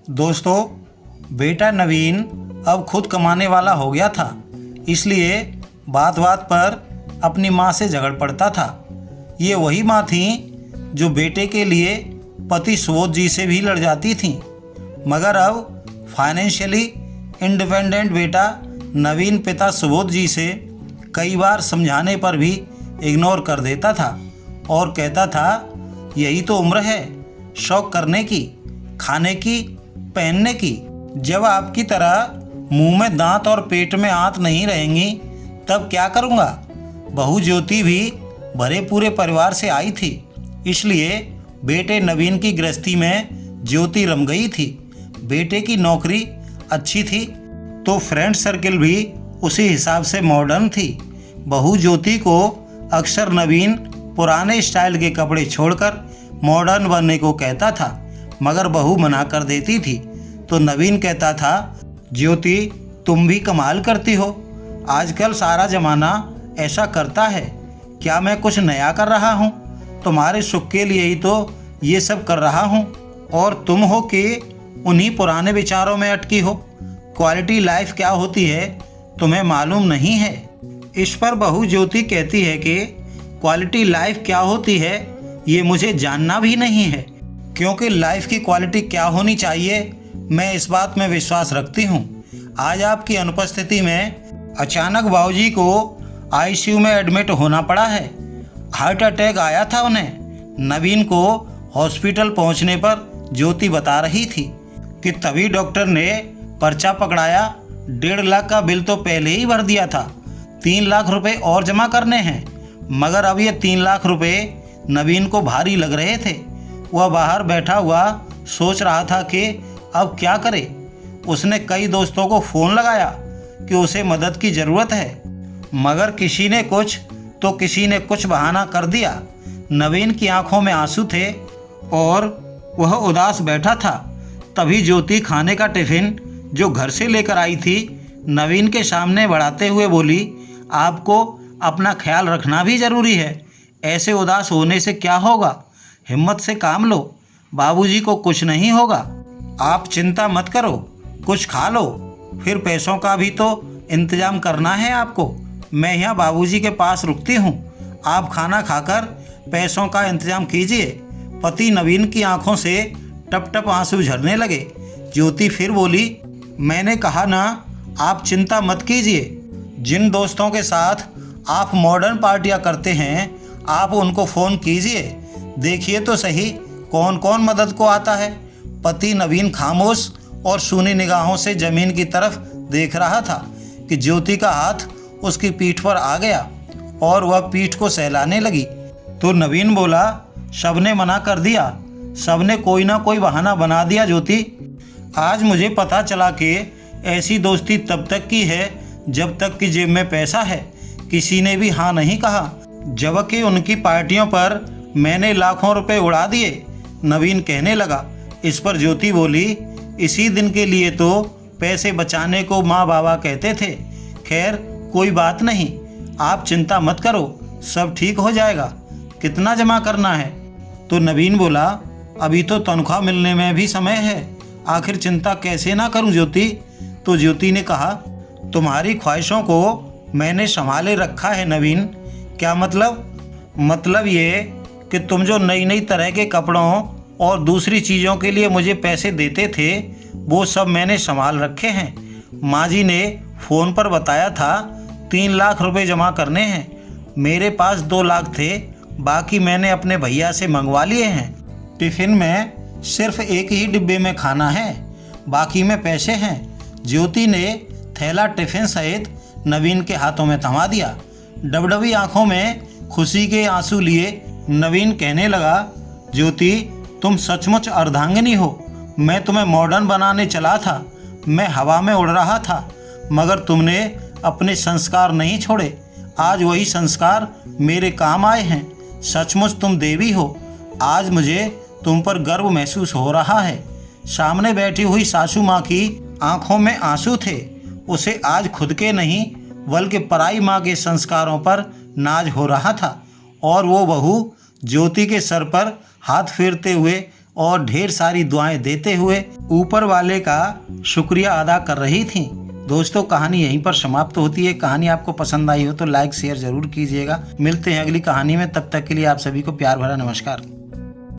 दोस्तों, बेटा नवीन अब खुद कमाने वाला हो गया था, इसलिए बात बात पर अपनी माँ से झगड़ पड़ता था। ये वही माँ थी जो बेटे के लिए पति सुबोध जी से भी लड़ जाती थी, मगर अब फाइनेंशियली इंडिपेंडेंट बेटा नवीन पिता सुबोध जी से कई बार समझाने पर भी इग्नोर कर देता था और कहता था, यही तो उम्र है शौक करने की, खाने की, पहनने की। जब आपकी तरह मुंह में दांत और पेट में आंत नहीं रहेंगी तब क्या करूँगा। बहू ज्योति भी भरे पूरे परिवार से आई थी, इसलिए बेटे नवीन की गृहस्थी में ज्योति रम गई थी। बेटे की नौकरी अच्छी थी तो फ्रेंड सर्किल भी उसी हिसाब से मॉडर्न थी। बहू ज्योति को अक्सर नवीन पुराने स्टाइल के कपड़े छोड़कर मॉडर्न बनने को कहता था, मगर बहू मना कर देती थी तो नवीन कहता था, ज्योति तुम भी कमाल करती हो, आजकल सारा ज़माना ऐसा करता है, क्या मैं कुछ नया कर रहा हूँ? तुम्हारे सुख के लिए ही तो ये सब कर रहा हूँ और तुम हो कि उन्हीं पुराने विचारों में अटकी हो। क्वालिटी लाइफ क्या होती है तुम्हें मालूम नहीं है। इस पर बहू ज्योति कहती है कि क्वालिटी लाइफ क्या होती है ये मुझे जानना भी नहीं है, क्योंकि लाइफ की क्वालिटी क्या होनी चाहिए मैं इस बात में विश्वास रखती हूँ। आज आपकी अनुपस्थिति में अचानक बाबूजी को आईसीयू में एडमिट होना पड़ा है। हार्ट अटैक आया था उन्हें। नवीन को हॉस्पिटल पहुँचने पर ज्योति बता रही थी कि तभी डॉक्टर ने पर्चा पकड़ाया। 1.5 लाख का बिल तो पहले ही भर दिया था, 3 लाख रुपए और जमा करने हैं, मगर अब ये 3 लाख रुपए नवीन को भारी लग रहे थे। वह बाहर बैठा हुआ सोच रहा था कि अब क्या करे। उसने कई दोस्तों को फ़ोन लगाया कि उसे मदद की ज़रूरत है, मगर किसी ने कुछ तो किसी ने कुछ बहाना कर दिया। नवीन की आंखों में आंसू थे और वह उदास बैठा था। तभी ज्योति खाने का टिफ़िन जो घर से लेकर आई थी नवीन के सामने बढ़ाते हुए बोली, आपको अपना ख्याल रखना भी ज़रूरी है, ऐसे उदास होने से क्या होगा, हिम्मत से काम लो, बाबूजी को कुछ नहीं होगा, आप चिंता मत करो, कुछ खा लो, फिर पैसों का भी तो इंतज़ाम करना है आपको। मैं यहाँ बाबूजी के पास रुकती हूँ, आप खाना खाकर पैसों का इंतज़ाम कीजिए। पति नवीन की आंखों से टप टप आंसू झरने लगे। ज्योति फिर बोली, मैंने कहा ना, आप चिंता मत कीजिए। जिन दोस्तों के साथ आप मॉडर्न पार्टियाँ करते हैं आप उनको फ़ोन कीजिए, देखिए तो सही कौन कौन मदद को आता है। पति नवीन खामोश और सूनी निगाहों से ज़मीन की तरफ देख रहा था कि ज्योति का हाथ उसकी पीठ पर आ गया और वह पीठ को सहलाने लगी। तो नवीन बोला, सबने मना कर दिया, सबने कोई ना कोई बहाना बना दिया ज्योति। आज मुझे पता चला कि ऐसी दोस्ती तब तक की है जब तक कि जेब में पैसा है। किसी ने भी हाँ नहीं कहा, जबकि उनकी पार्टियों पर मैंने लाखों रुपए उड़ा दिए, नवीन कहने लगा। इस पर ज्योति बोली, इसी दिन के लिए तो पैसे बचाने को माँ बाबा कहते थे। खैर कोई बात नहीं, आप चिंता मत करो, सब ठीक हो जाएगा। कितना जमा करना है? तो नवीन बोला, अभी तो तनख्वाह मिलने में भी समय है, आखिर चिंता कैसे ना करूं ज्योति। तो ज्योति ने कहा, तुम्हारी ख्वाहिशों को मैंने संभाले रखा है नवीन। क्या मतलब? मतलब ये कि तुम जो नई नई तरह के कपड़ों और दूसरी चीज़ों के लिए मुझे पैसे देते थे वो सब मैंने संभाल रखे हैं। माँ जी ने फ़ोन पर बताया था 3 लाख रुपए जमा करने हैं, मेरे पास 2 लाख थे, बाकी मैंने अपने भैया से मंगवा लिए हैं। टिफ़िन में सिर्फ एक ही डिब्बे में खाना है, बाकी में पैसे हैं। ज्योति ने थैला टिफ़िन सहित नवीन के हाथों में थमा दिया। डबडबी आंखों में खुशी के आंसू लिए नवीन कहने लगा, ज्योति तुम सचमुच अर्धांगिनी हो। मैं तुम्हें मॉडर्न बनाने चला था, मैं हवा में उड़ रहा था, मगर तुमने अपने संस्कार नहीं छोड़े। आज वही संस्कार मेरे काम आए हैं। सचमुच तुम देवी हो। आज मुझे तुम पर गर्व महसूस हो रहा है। सामने बैठी हुई सासू माँ की आंखों में आंसू थे। उसे आज खुद के नहीं बल्कि पराई माँ के संस्कारों पर नाज हो रहा था और वो बहू ज्योति के सर पर हाथ फेरते हुए और ढेर सारी दुआएं देते हुए ऊपर वाले का शुक्रिया अदा कर रही थीं। दोस्तों, कहानी यहीं पर समाप्त होती है। कहानी आपको पसंद आई हो तो लाइक शेयर जरूर कीजिएगा। मिलते हैं अगली कहानी में, तब तक के लिए आप सभी को प्यार भरा नमस्कार।